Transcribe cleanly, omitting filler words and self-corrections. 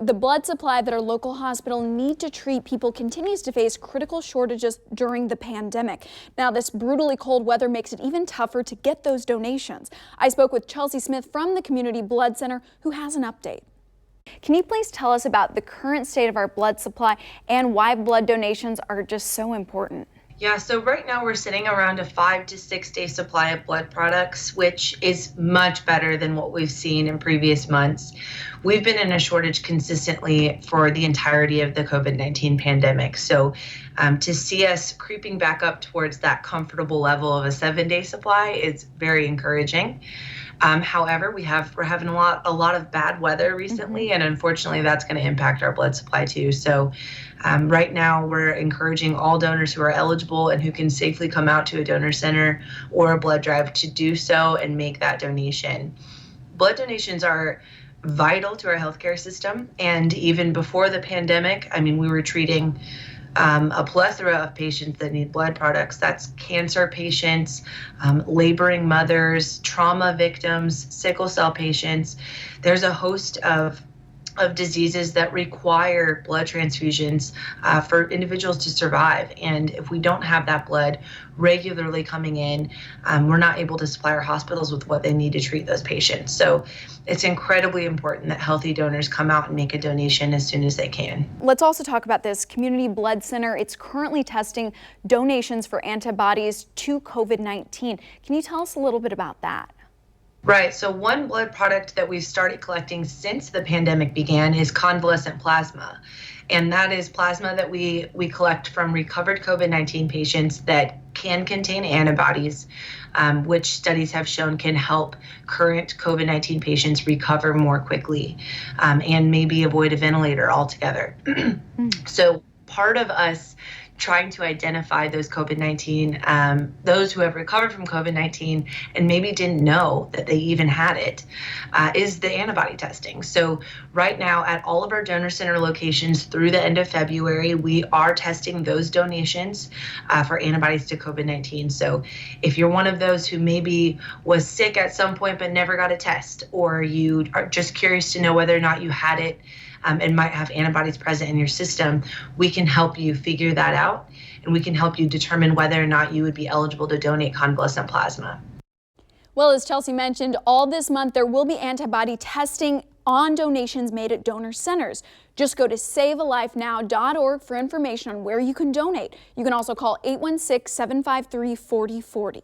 the blood supply that our local hospital need to treat people continues to face critical shortages during the pandemic. Now, this brutally cold weather makes it even tougher to get those donations. I spoke with Chelsea Smith from the Community Blood Center, who has an update. Can you please tell us about the current state of our blood supply and why blood donations are just so important? Yeah, so right now we're sitting around a 5 to 6 day supply of blood products, which is much better than what we've seen in previous months. We've been in a shortage consistently for the entirety of the COVID-19 pandemic. So to see us creeping back up towards that comfortable level of a 7-day supply is very encouraging. However, we're having a lot of bad weather recently, and unfortunately that's going to impact our blood supply too. So right now we're encouraging all donors who are eligible and who can safely come out to a donor center or a blood drive to do so and make that donation. Blood donations are vital to our healthcare system, and even before the pandemic, I mean, we were treating a plethora of patients that need blood products. That's cancer patients, laboring mothers, trauma victims, sickle cell patients. There's a host of diseases that require blood transfusions for individuals to survive. And if we don't have that blood regularly coming in, we're not able to supply our hospitals with what they need to treat those patients. So it's incredibly important that healthy donors come out and make a donation as soon as they can. Let's also talk about this Community Blood Center. It's currently testing donations for antibodies to COVID-19. Can you tell us a little bit about that? Right. So one blood product that we've started collecting since the pandemic began is convalescent plasma. And that is plasma that we collect from recovered COVID-19 patients that can contain antibodies, which studies have shown can help current COVID-19 patients recover more quickly and maybe avoid a ventilator altogether. So part of us trying to identify those COVID-19, those who have recovered from COVID-19 and maybe didn't know that they even had it, is the antibody testing. So right now at all of our donor center locations through the end of February, we are testing those donations for antibodies to COVID-19. So if you're one of those who maybe was sick at some point but never got a test, or you are just curious to know whether or not you had it, and might have antibodies present in your system, we can help you figure that out, and we can help you determine whether or not you would be eligible to donate convalescent plasma. Well, as Chelsea mentioned, all this month there will be antibody testing on donations made at donor centers. Just go to savealifenow.org for information on where you can donate. You can also call 816-753-4040.